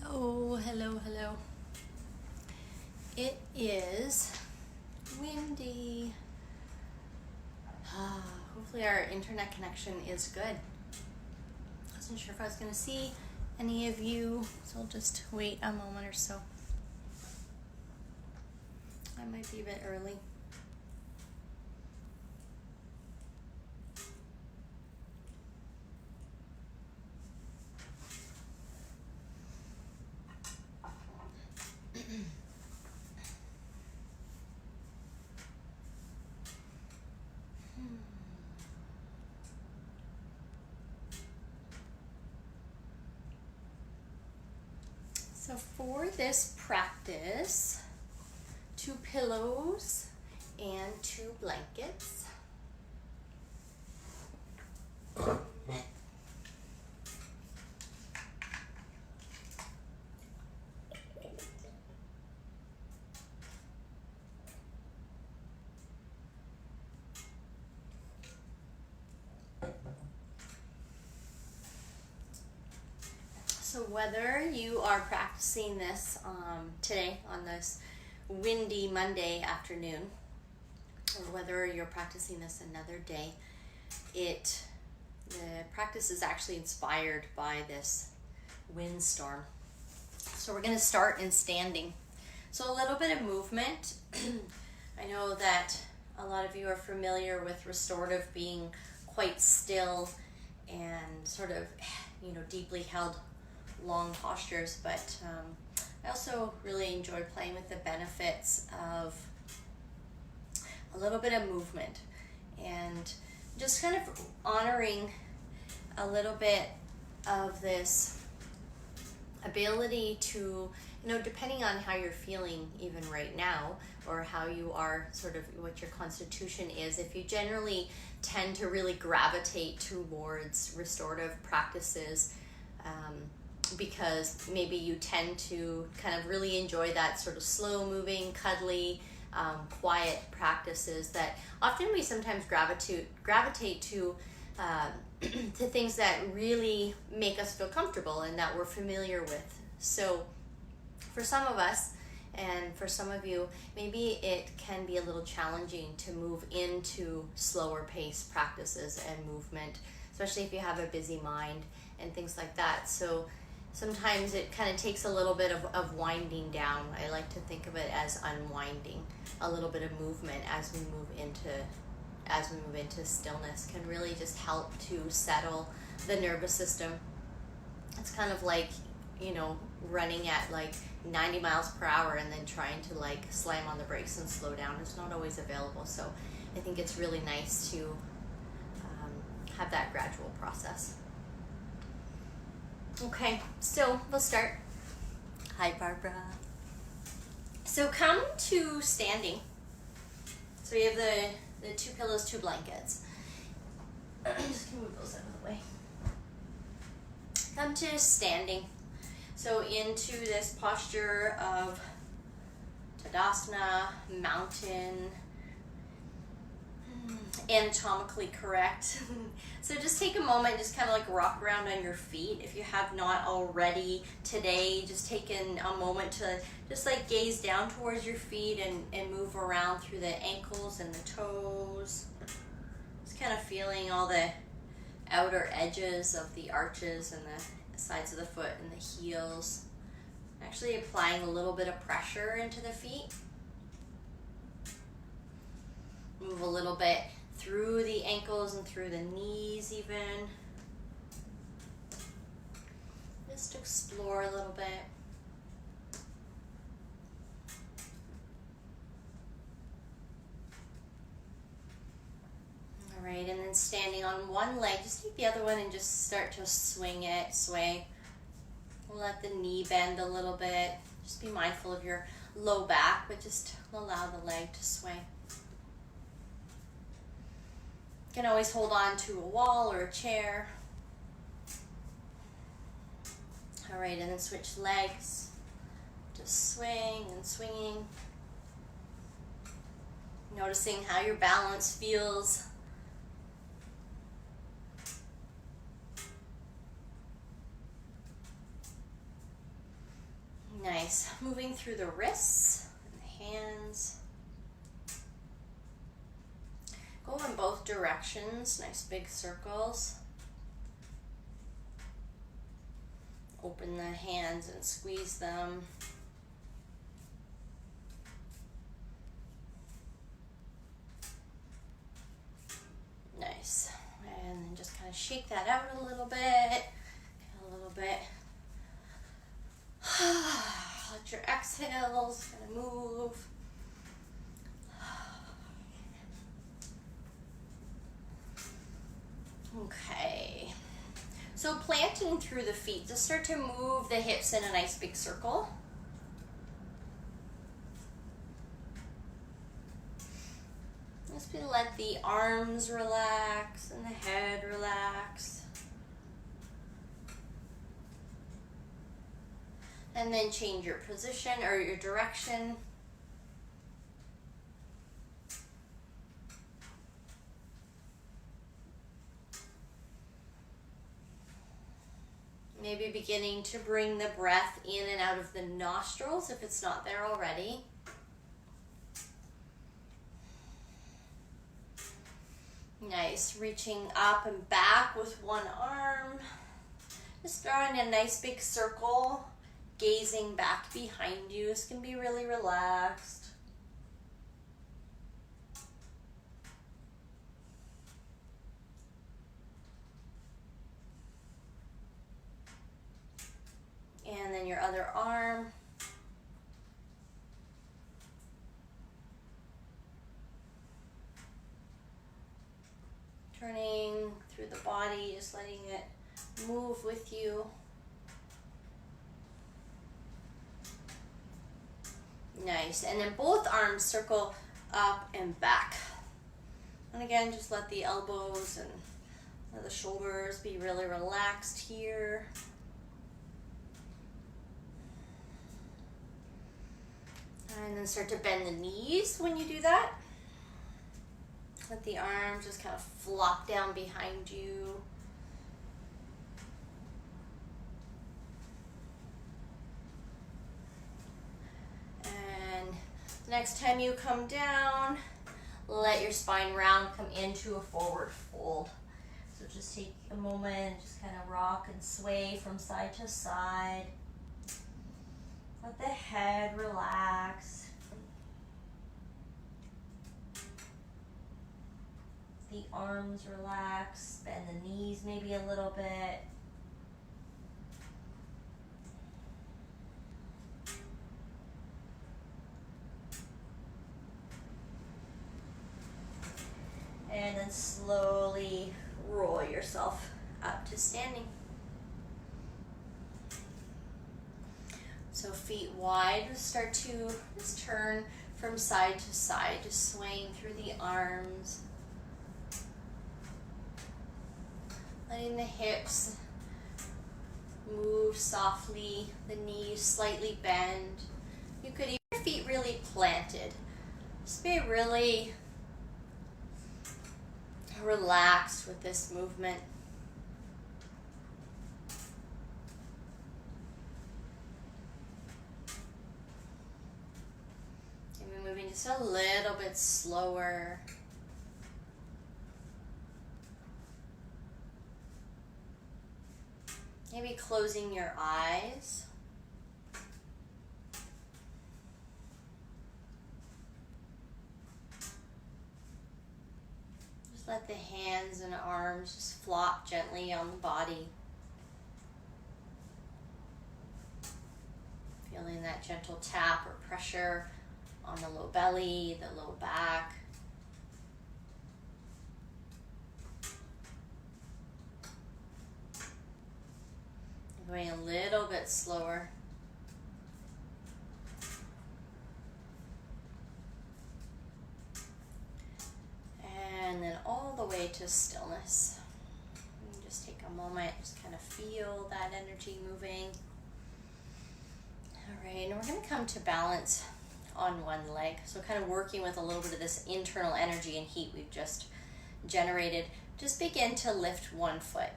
Oh, hello, hello. It is windy. Hopefully our internet connection is good. I wasn't sure if I was going to see any of you, so I'll just wait a moment or so. I might be a bit early. So for this practice, 2 pillows and 2 blankets. So whether you are practicing this today on this windy Monday afternoon, or whether you're practicing this another day, the practice is actually inspired by this windstorm. So we're going to start in standing. So a little bit of movement. I know that a lot of you are familiar with restorative being quite still and sort of, deeply held long postures, but I also really enjoy playing with the benefits of a little bit of movement and just kind of honoring a little bit of this ability to, depending on how you're feeling even right now, or how you are, sort of what your constitution is, if you generally tend to really gravitate towards restorative practices, because maybe you tend to kind of really enjoy that sort of slow moving, cuddly, quiet practices that often we sometimes gravitate to to things that really make us feel comfortable and that we're familiar with. So for some of us, and for some of you, maybe it can be a little challenging to move into slower pace practices and movement, especially if you have a busy mind and things like that. So sometimes it kind of takes a little bit of winding down. I like to think of it as unwinding. A little bit of movement as we move into stillness can really just help to settle the nervous system. It's kind of like, running at like 90 miles per hour and then trying to like slam on the brakes and slow down. It's not always available. So I think it's really nice to have that gradual process. Okay, so we'll start. Hi, Barbara. So come to standing. So you have the 2 pillows, 2 blankets. Just gonna move those out of the way. Come to standing. So into this posture of Tadasana, mountain, anatomically correct. So just take a moment, just kind of like rock around on your feet. If you have not already today, just taking a moment to just like gaze down towards your feet and move around through the ankles and the toes. Just kind of feeling all the outer edges of the arches and the sides of the foot and the heels. Actually applying a little bit of pressure into the feet. Move a little bit through the ankles and through the knees even. Just explore a little bit. All right, and then standing on one leg, just take the other one and just start to swing it, sway. Let the knee bend a little bit. Just be mindful of your low back, but just allow the leg to sway. You can always hold on to a wall or a chair. All right, and then switch legs. Just swing and swinging. Noticing how your balance feels. Nice. Moving through the wrists and the hands. Go in both directions. Nice big circles. Open the hands and squeeze them. Nice. And then just kind of shake that out a little bit. A little bit. Let your exhales kind of move. Okay. So planting through the feet, just start to move the hips in a nice big circle. Just let the arms relax and the head relax. And then change your position or your direction. Maybe beginning to bring the breath in and out of the nostrils if it's not there already. Nice, reaching up and back with one arm. Just drawing a nice big circle, gazing back behind you. This can be really relaxed. And then your other arm. Turning through the body, just letting it move with you. Nice. And then both arms circle up and back. And again, just let the elbows and let the shoulders be really relaxed here. And then start to bend the knees when you do that. Let the arms just kind of flop down behind you. And the next time you come down, let your spine round, come into a forward fold. So just take a moment, just kind of rock and sway from side to side. Let the head relax. The arms relax, bend the knees maybe a little bit. And then slowly roll yourself up to standing. So feet wide, start to just turn from side to side, just swaying through the arms. Letting the hips move softly, the knees slightly bend. You could keep your feet really planted. Just be really relaxed with this movement. Maybe moving just a little bit slower. Maybe closing your eyes. Just let the hands and arms just flop gently on the body. Feeling that gentle tap or pressure on the low belly, the low back. Going a little bit slower. And then all the way to stillness. And just take a moment, just kind of feel that energy moving. All right, and we're going to come to balance on one leg. So kind of working with a little bit of this internal energy and heat we've just generated. Just begin to lift one foot.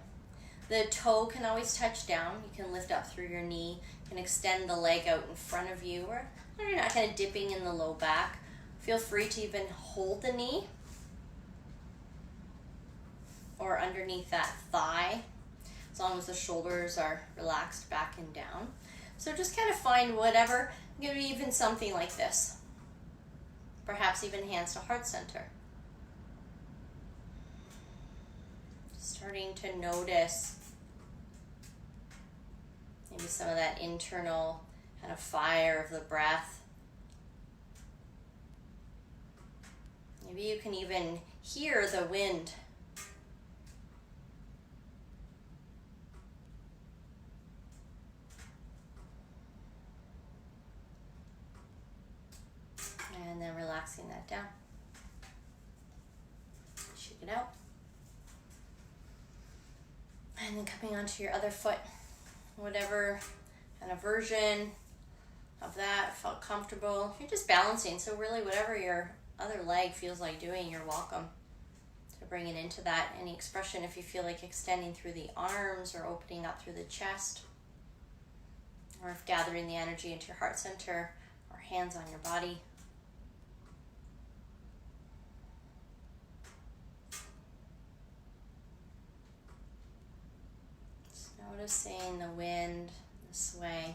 The toe can always touch down. You can lift up through your knee. You can extend the leg out in front of you, or you're not kind of dipping in the low back. Feel free to even hold the knee or underneath that thigh, as long as the shoulders are relaxed back and down. So just kind of find whatever, maybe even something like this. Perhaps even hands to heart center. Starting to notice maybe some of that internal kind of fire of the breath. Maybe you can even hear the wind. And then relaxing that down. Shake it out. And then coming onto your other foot. Whatever kind of version of that felt comfortable. You're just balancing. So really whatever your other leg feels like doing, you're welcome to bring it into that. Any expression, if you feel like extending through the arms or opening up through the chest, or if gathering the energy into your heart center or hands on your body. Just noticing the wind, the sway.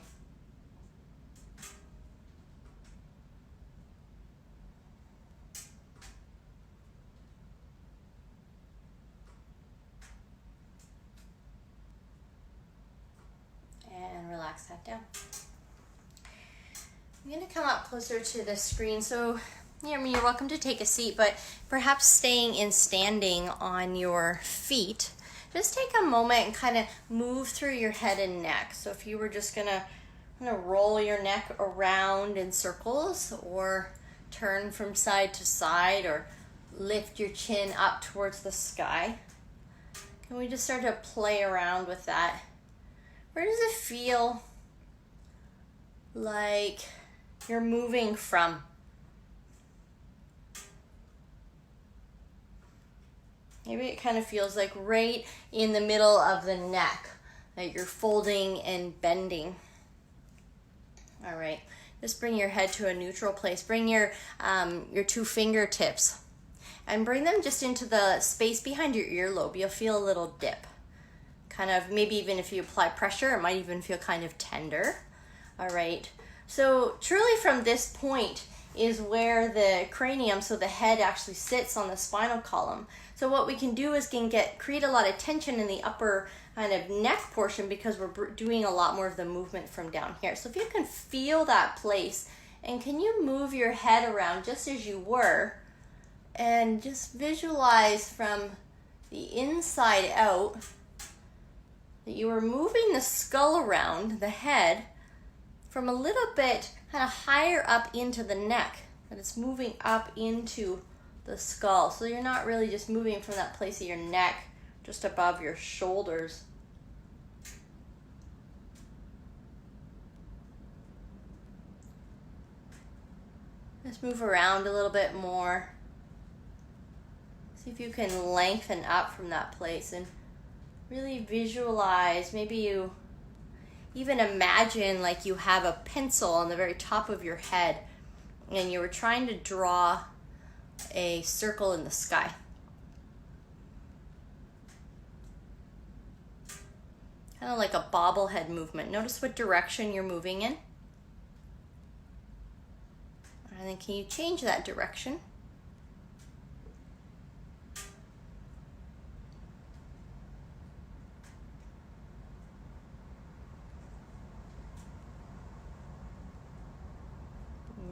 And relax that down. I'm going to come up closer to the screen. So, yeah, I mean, you're welcome to take a seat, but perhaps staying in standing on your feet. Just take a moment and kind of move through your head and neck. So if you were just going to roll your neck around in circles, or turn from side to side, or lift your chin up towards the sky, can we just start to play around with that? Where does it feel like you're moving from? Maybe it kind of feels like right in the middle of the neck, that you're folding and bending. All right, just bring your head to a neutral place. Bring your two fingertips and bring them just into the space behind your earlobe. You'll feel a little dip. Kind of, maybe even if you apply pressure, it might even feel kind of tender. All right, so truly from this point is where the cranium, so the head, actually sits on the spinal column. So what we can do is create a lot of tension in the upper kind of neck portion, because we're doing a lot more of the movement from down here. So if you can feel that place, and can you move your head around just as you were, and just visualize from the inside out that you were moving the skull around, the head, from a little bit kind of higher up into the neck, that it's moving up into the skull. So you're not really just moving from that place of your neck, just above your shoulders. Just move around a little bit more. See if you can lengthen up from that place and really visualize. Maybe you even imagine like you have a pencil on the very top of your head and you were trying to draw a circle in the sky. Kind of like a bobblehead movement. Notice what direction you're moving in. And then can you change that direction?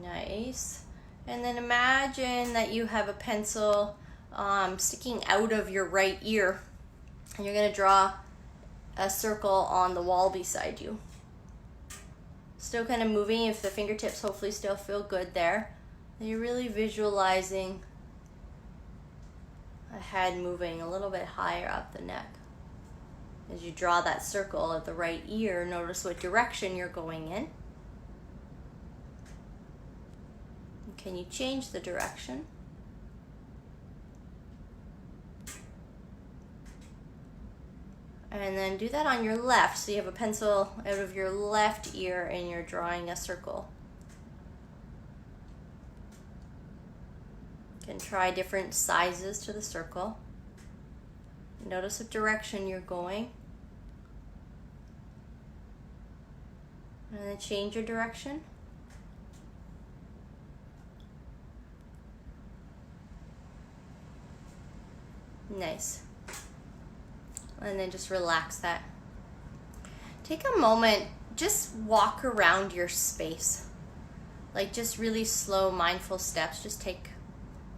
Nice. And then imagine that you have a pencil sticking out of your right ear, and you're going to draw a circle on the wall beside you. Still kind of moving, if the fingertips hopefully still feel good there. And you're really visualizing a head moving a little bit higher up the neck. As you draw that circle at the right ear, notice what direction you're going in. Can you change the direction? And then do that on your left. So you have a pencil out of your left ear and you're drawing a circle. You can try different sizes to the circle. Notice what direction you're going. And then change your direction. Nice. And then just relax that. Take a moment, just walk around your space. Like just really slow, mindful steps. Just take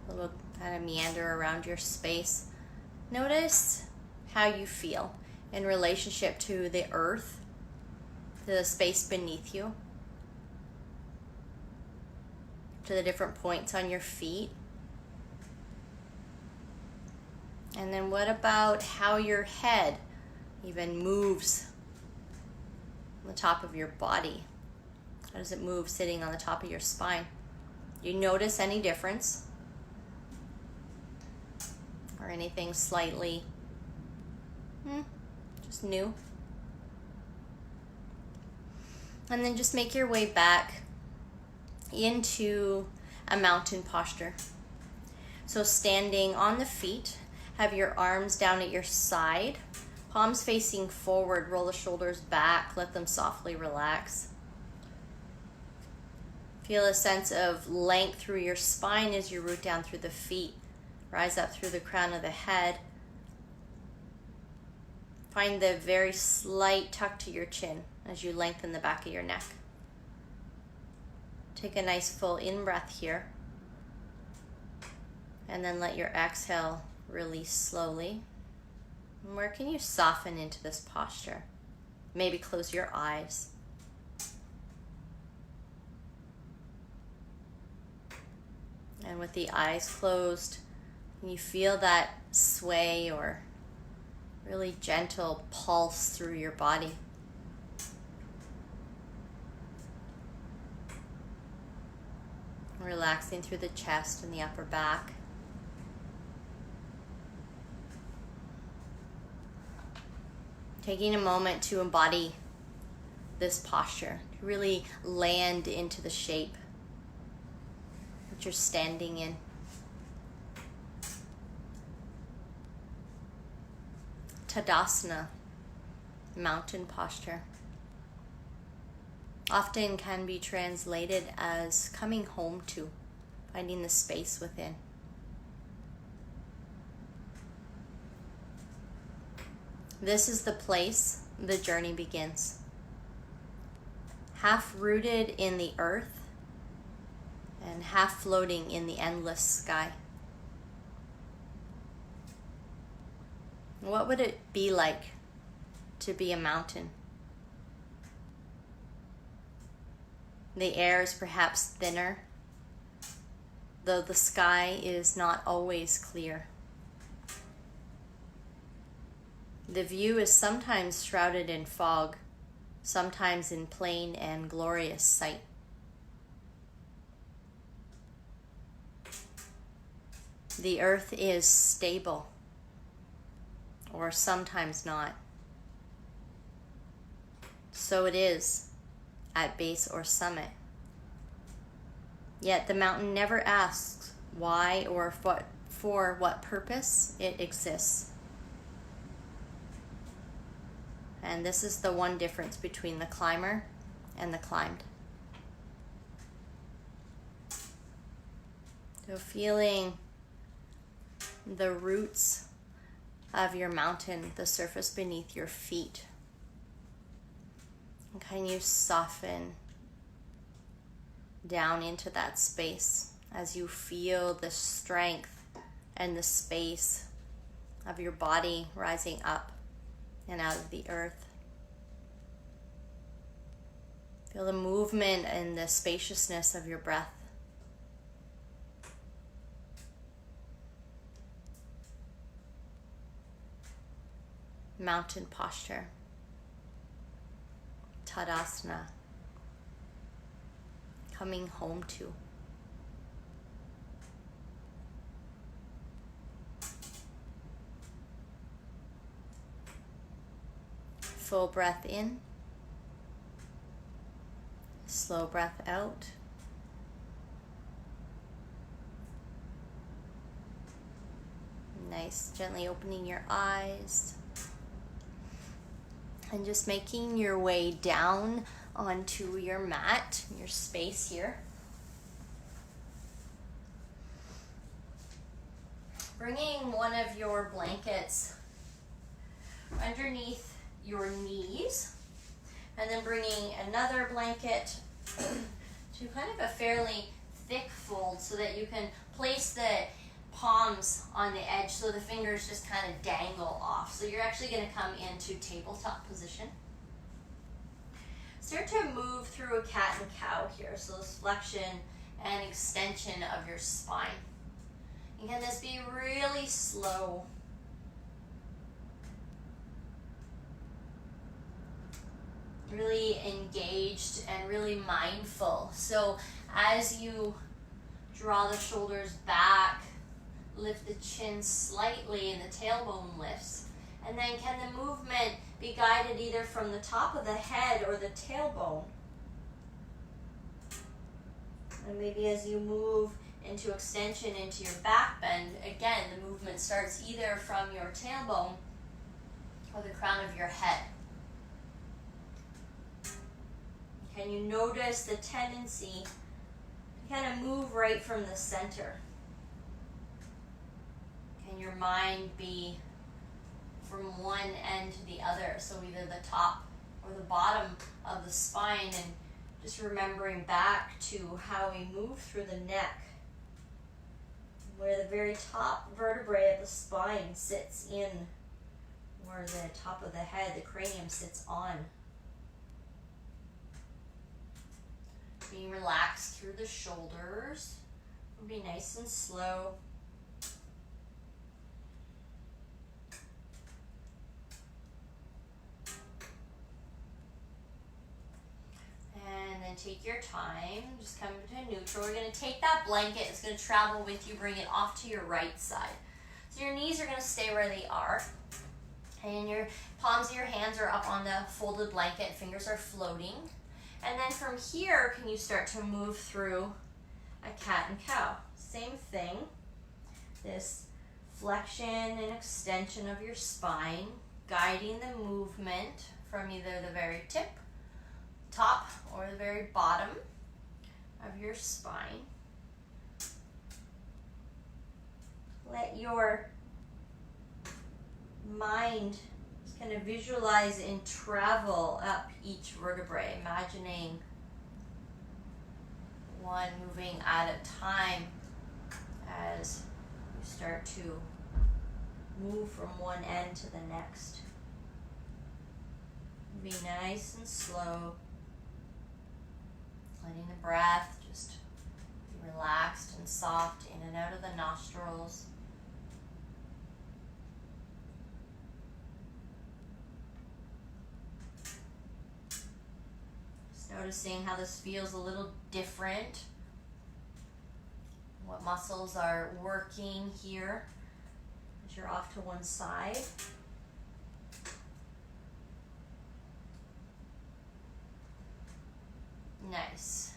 a little kind of meander around your space. Notice how you feel in relationship to the earth, to the space beneath you, to the different points on your feet. And then what about how your head even moves on the top of your body? How does it move sitting on the top of your spine? Do you notice any difference? Or anything slightly just new? And then just make your way back into a mountain posture. So standing on the feet, have your arms down at your side, palms facing forward, roll the shoulders back, let them softly relax. Feel a sense of length through your spine as you root down through the feet. Rise up through the crown of the head. Find the very slight tuck to your chin as you lengthen the back of your neck. Take a nice full in-breath here. And then let your exhale release slowly. And where can you soften into this posture? Maybe close your eyes. And with the eyes closed, can you feel that sway or really gentle pulse through your body? Relaxing through the chest and the upper back. Taking a moment to embody this posture, to really land into the shape that you're standing in. Tadasana, mountain posture, often can be translated as coming home to, finding the space within. This is the place the journey begins. Half rooted in the earth and half floating in the endless sky. What would it be like to be a mountain? The air is perhaps thinner, though the sky is not always clear. The view is sometimes shrouded in fog, sometimes in plain and glorious sight. The earth is stable, or sometimes not. So it is at base or summit. Yet the mountain never asks why or for what purpose it exists. And this is the one difference between the climber and the climbed. So feeling the roots of your mountain, the surface beneath your feet. And can you soften down into that space as you feel the strength and the space of your body rising up and out of the earth. Feel the movement and the spaciousness of your breath. Mountain posture. Tadasana. Coming home to. full breath in, slow breath out. Nice, gently opening your eyes and just making your way down onto your mat, your space here. Bringing one of your blankets underneath your knees, and then bringing another blanket to kind of a fairly thick fold so that you can place the palms on the edge so the fingers just kind of dangle off. So you're actually going to come into tabletop position. Start to move through a cat and cow here. So this flexion and extension of your spine. And can this be really slow? Really engaged and really mindful. So as you draw the shoulders back, lift the chin slightly and the tailbone lifts. And then can the movement be guided either from the top of the head or the tailbone? And maybe as you move into extension into your back bend, again, the movement starts either from your tailbone or the crown of your head. Can you notice the tendency to kind of move right from the center? Can your mind be from one end to the other? So either the top or the bottom of the spine, and just remembering back to how we move through the neck, where the very top vertebrae of the spine sits in, where the top of the head, the cranium, sits on. Being relaxed through the shoulders. Be nice and slow. And then take your time, just come to neutral. We're going to take that blanket, it's going to travel with you, bring it off to your right side. So your knees are going to stay where they are. And your palms of your hands are up on the folded blanket, fingers are floating. And then from here, can you start to move through a cat and cow? Same thing. This flexion and extension of your spine, guiding the movement from either the very tip, top, or the very bottom of your spine. Let your mind kind of visualize and travel up each vertebrae, imagining one moving at a time as you start to move from one end to the next. Be nice and slow, letting the breath just be relaxed and soft in and out of the nostrils. Noticing how this feels a little different. What muscles are working here as you're off to one side. Nice.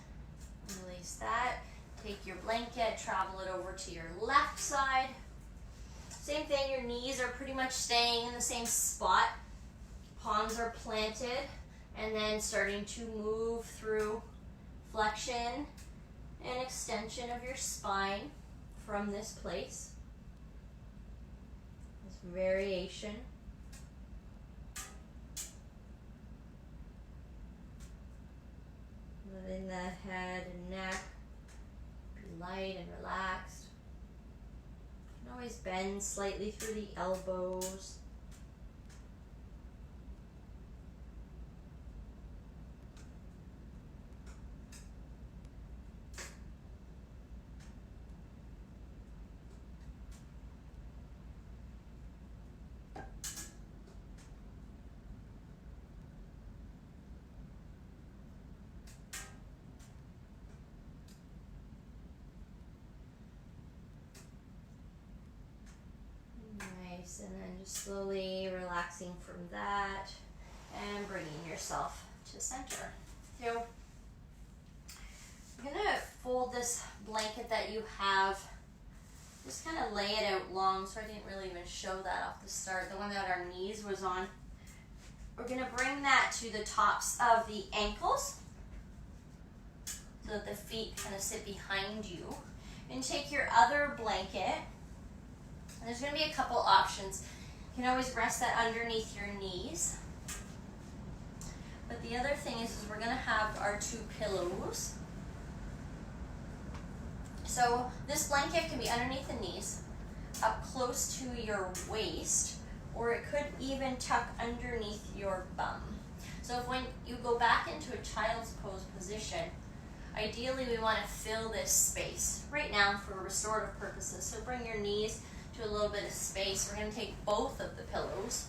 Release that. Take your blanket, travel it over to your left side. Same thing, your knees are pretty much staying in the same spot. Palms are planted. And then starting to move through flexion and extension of your spine from this place. This variation. Letting the head and neck be light and relaxed. You can always bend slightly through the elbows. And then just slowly relaxing from that. and bringing yourself to center. So you're gonna fold this blanket that you have, just kind of lay it out long, so I didn't really even show that off the start, the one that our knees was on. We're gonna bring that to the tops of the ankles so that the feet kind of sit behind you. And take your other blanket, and there's gonna be a couple options. You can always rest that underneath your knees. But the other thing is we're gonna have our 2 pillows. So this blanket can be underneath the knees, up close to your waist, or it could even tuck underneath your bum. So if when you go back into a child's pose position, ideally we want to fill this space right now for restorative purposes. So bring your knees to a little bit of space. We're going to take both of the pillows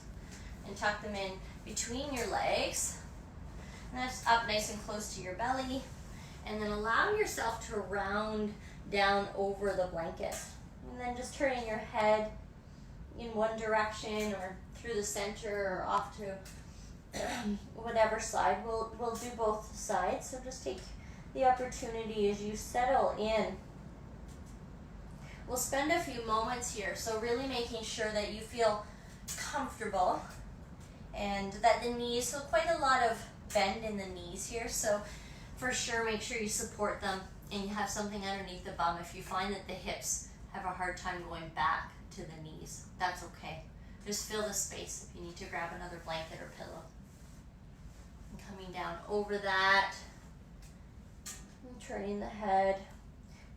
and tuck them in between your legs. And that's up nice and close to your belly. And then allow yourself to round down over the blanket. And then just turning your head in one direction or through the center or off to whatever side. We'll do both sides. So just take the opportunity as you settle in. We'll spend a few moments here, so really making sure that you feel comfortable and that the knees, so quite a lot of bend in the knees here, so for sure make sure you support them and you have something underneath the bum. If you find that the hips have a hard time going back to the knees, that's okay. Just fill the space if you need to grab another blanket or pillow. And coming down over that, and turning the head,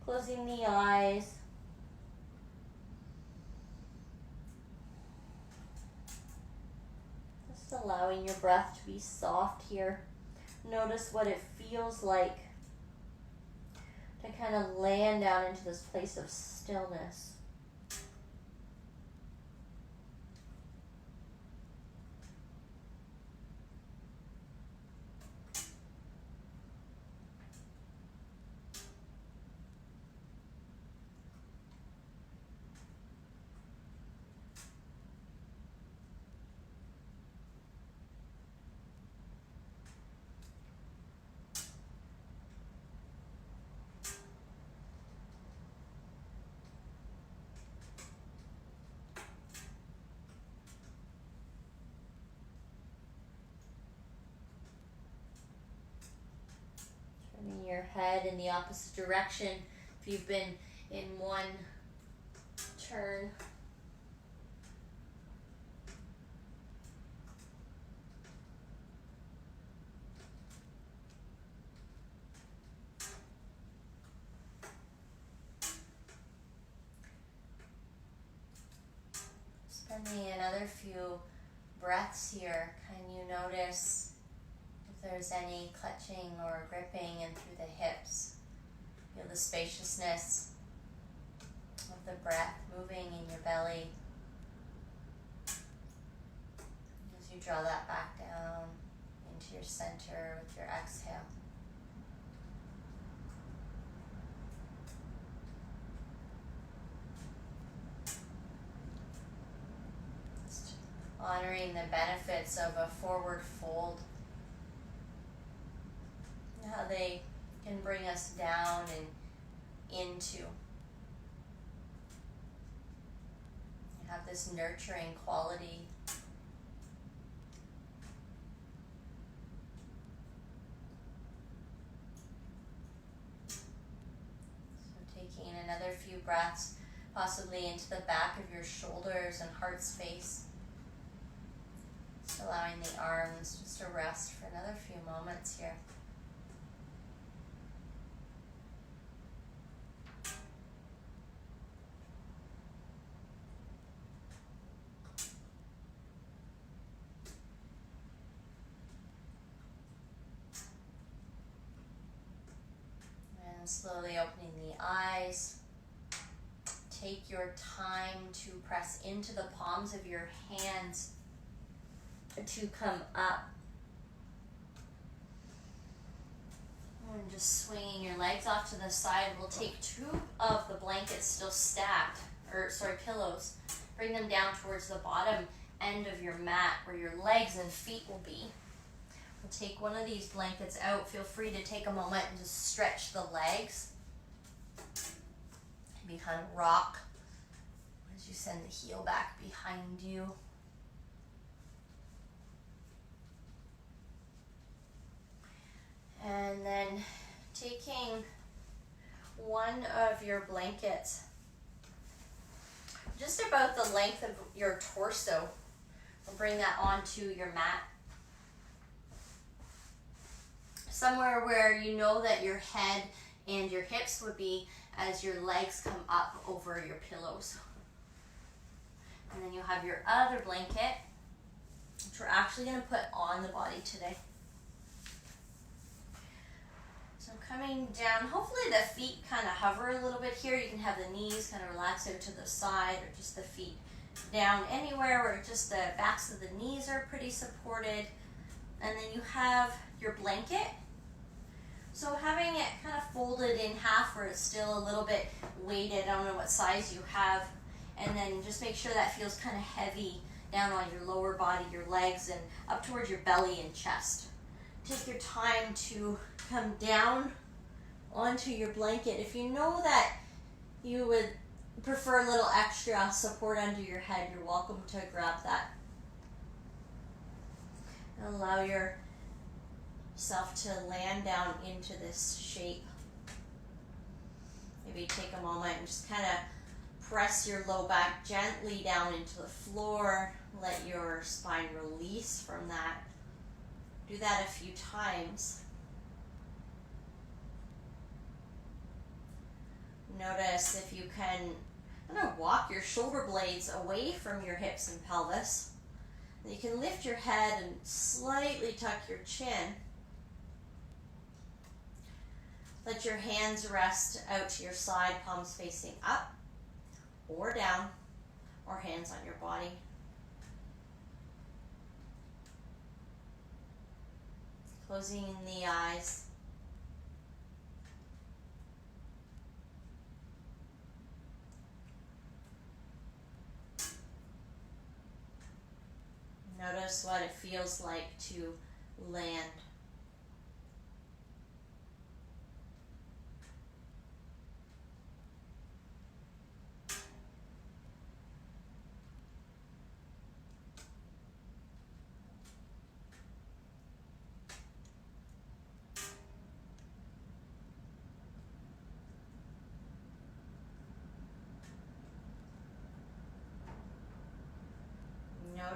closing the eyes. Just allowing your breath to be soft here. Notice what it feels like to kind of land down into this place of stillness. Your head in the opposite direction if you've been in one turn. Spending another few breaths here. Can you notice if there's any clutching or gripping in through the hips? Feel the spaciousness of the breath moving in your belly as you draw that back down into your center with your exhale. Just honoring the benefits of a forward fold, how they can bring us down and into. You have this nurturing quality. So taking another few breaths, possibly into the back of your shoulders and heart space. Just allowing the arms just to rest for another few moments here. Slowly opening the eyes. Take your time to press into the palms of your hands to come up. And just swinging your legs off to the side. We'll take 2 of the blankets still stacked, pillows. Bring them down towards the bottom end of your mat where your legs and feet will be. We'll take one of these blankets out. Feel free to take a moment and just stretch the legs. Maybe kind of rock as you send the heel back behind you. And then taking one of your blankets, just about the length of your torso, we'll bring that onto your mat. Somewhere where you know that your head and your hips would be as your legs come up over your pillows. And then you'll have your other blanket, which we're actually going to put on the body today. So coming down, hopefully the feet kind of hover a little bit here. You can have the knees kind of relax out to the side, or just the feet down anywhere where just the backs of the knees are pretty supported. And then you have your blanket. So having it kind of folded in half where it's still a little bit weighted. I don't know what size you have. And then just make sure that feels kind of heavy down on your lower body, your legs, and up towards your belly and chest. Take your time to come down onto your blanket. If you know that you would prefer a little extra support under your head, you're welcome to grab that. And allow yourself to land down into this shape. Maybe take a moment and just kind of press your low back gently down into the floor. Let your spine release from that. Do that a few times. Notice if you can kind of walk your shoulder blades away from your hips and pelvis. And you can lift your head and slightly tuck your chin. Let your hands rest out to your side, palms facing up or down, or hands on your body. Closing the eyes. Notice what it feels like to land.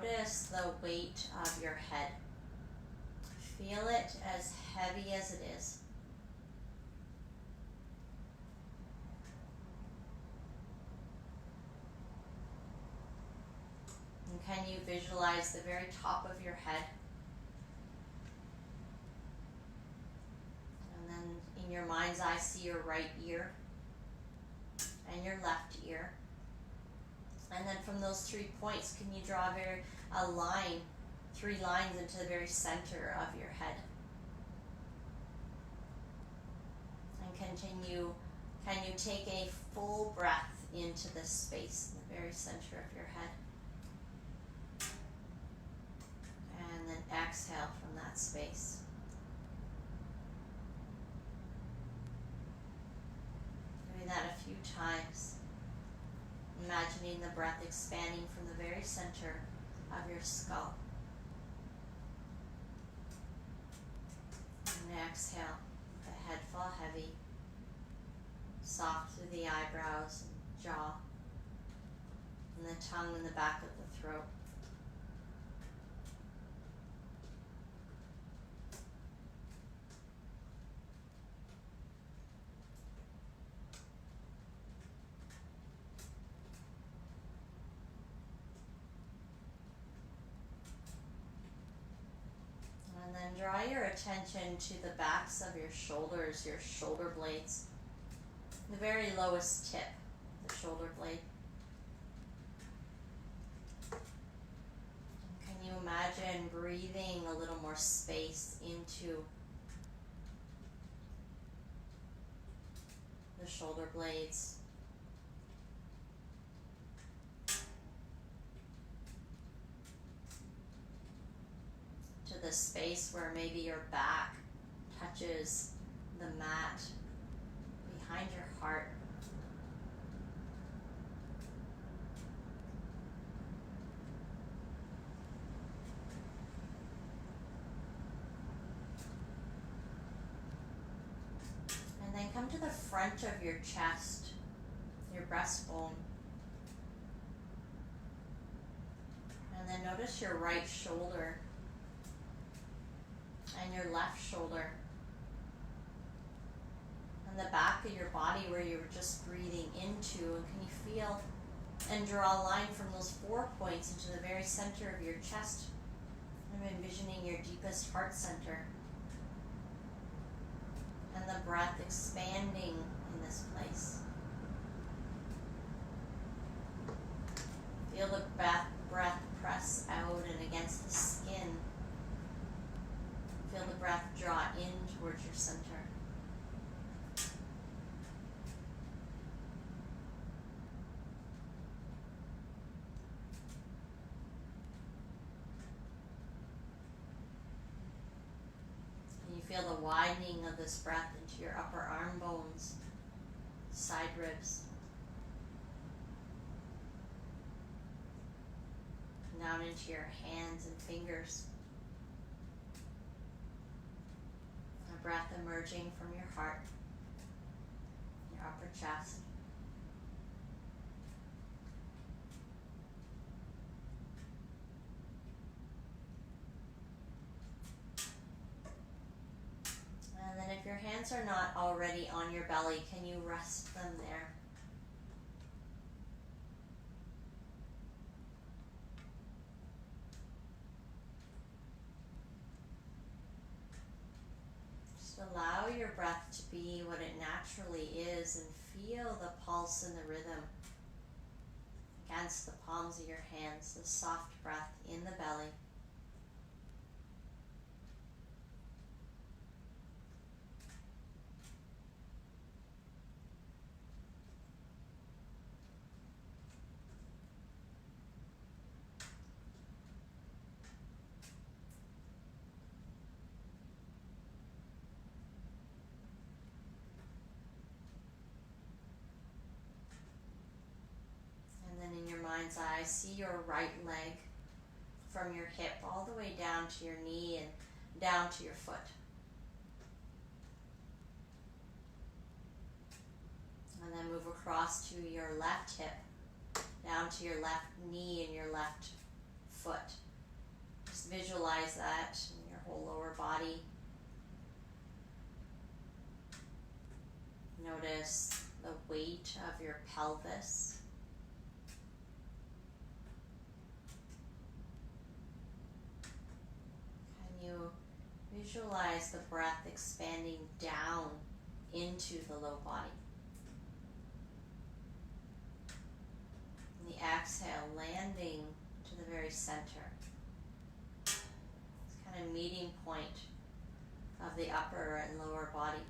Notice the weight of your head. Feel it as heavy as it is. And can you visualize the very top of your head? And then in your mind's eye, see your right ear and your left ear. And then from those 3 points, can you draw a line, 3 lines into the very center of your head? And can you take a full breath into this space in the very center of your head? And then exhale from that space. Doing that a few times. Imagining the breath expanding from the very center of your skull. And exhale, the head fall heavy, soft through the eyebrows and jaw, and the tongue in the back of the throat. And then draw your attention to the backs of your shoulders, your shoulder blades, the very lowest tip of the shoulder blade. Can you imagine breathing a little more space into the shoulder blades? to the space where maybe your back touches the mat behind your heart. And then come to the front of your chest, your breastbone. And then notice your right shoulder and your left shoulder. And the back of your body where you were just breathing into. And can you feel and draw a line from those 4 points into the very center of your chest? I'm envisioning your deepest heart center. And the breath expanding in this place. Feel the breath press out and against the skin. Feel the breath draw in towards your center. Feel the widening of this breath into your upper arm bones, side ribs, down into your hands and fingers. A breath emerging from your heart, your upper chest. If your hands are not already on your belly, can you rest them there? Just allow your breath to be what it naturally is and feel the pulse and the rhythm against the palms of your hands, the soft breath in the belly. Mind's eye, see your right leg from your hip all the way down to your knee and down to your foot. And then move across to your left hip, down to your left knee and your left foot. Just visualize that in your whole lower body. Notice the weight of your pelvis. You visualize the breath expanding down into the low body. And the exhale landing to the very center. It's kind of meeting point of the upper and lower body.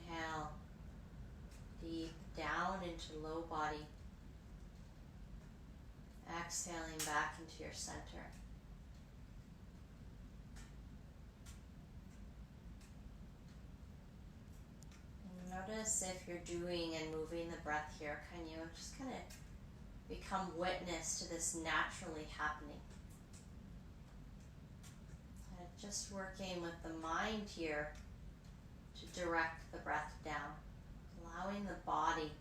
Inhale deep down into low body. Exhaling back into your center. And notice if you're doing and moving the breath here, can you just kind of become witness to this naturally happening? Just working with the mind here to direct the breath down, allowing the body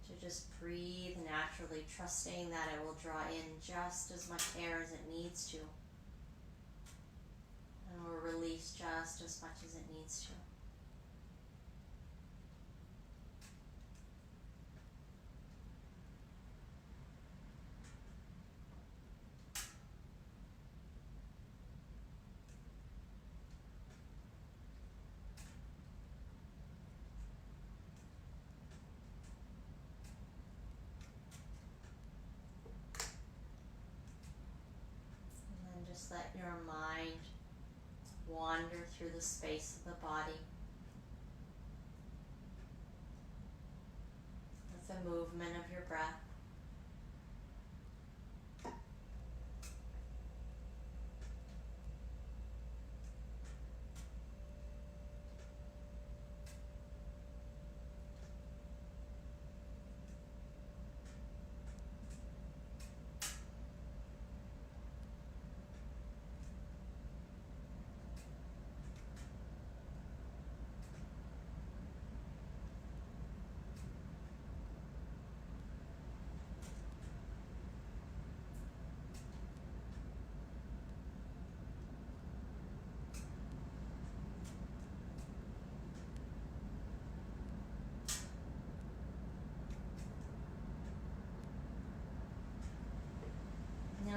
to just breathe naturally, trusting that it will draw in just as much air as it needs to, and will release just as much as it needs to. Just let your mind wander through the space of the body with the movement of your breath.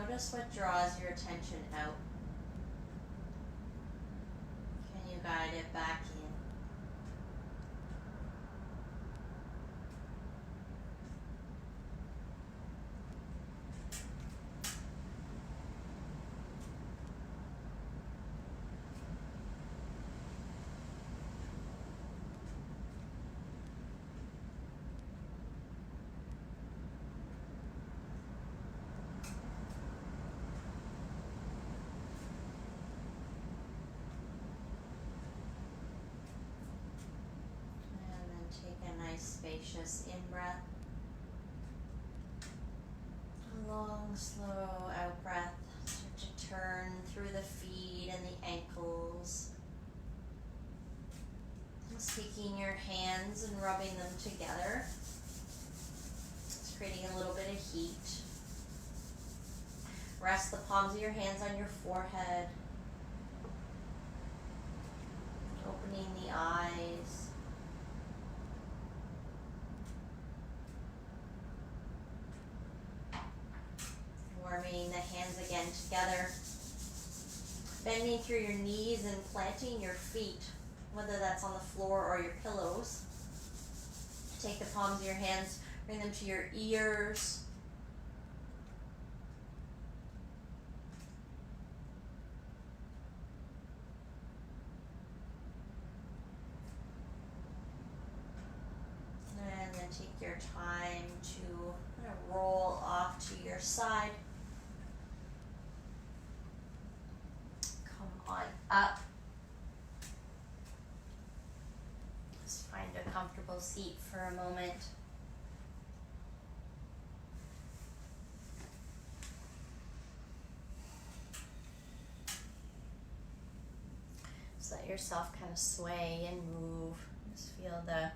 notice what draws your attention out. Can you guide it back in? Take a nice spacious in-breath. A long, slow out-breath. Start to turn through the feet and the ankles. Just taking your hands and rubbing them together. It's creating a little bit of heat. Rest the palms of your hands on your forehead. Opening the eyes. Warming the hands again together. Bending through your knees and planting your feet, whether that's on the floor or your pillows. Take the palms of your hands, bring them to your ears. And then take your time to kind of roll off to your side. On up. Just find a comfortable seat for a moment. Just let yourself kind of sway and move. Just feel the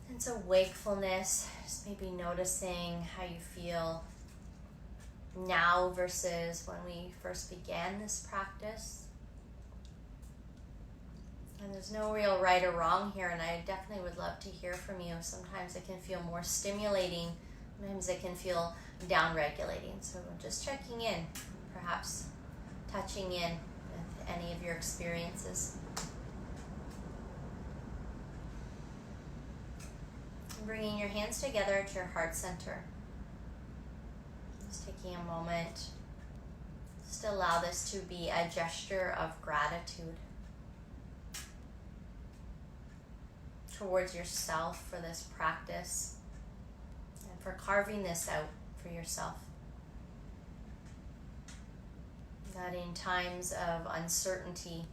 sense of wakefulness. Just maybe noticing how you feel now versus when we first began this practice. And there's no real right or wrong here, and I definitely would love to hear from you. Sometimes it can feel more stimulating, sometimes it can feel down-regulating. So just checking in, perhaps touching in with any of your experiences. And bringing your hands together at your heart center. Just taking a moment just to allow this to be a gesture of gratitude towards yourself for this practice and for carving this out for yourself. That in times of uncertainty,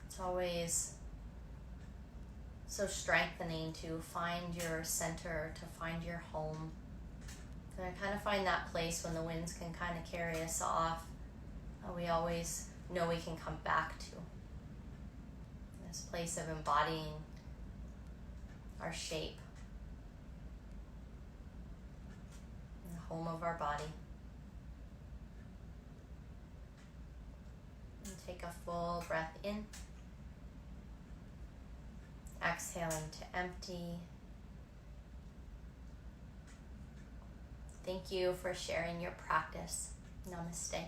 it's always so strengthening to find your center, to find your home. And I kind of find that place when the winds can kind of carry us off, we always know we can come back to. This place of embodying our shape, the home of our body. And take a full breath in. Exhaling to empty. Thank you for sharing your practice. Namaste.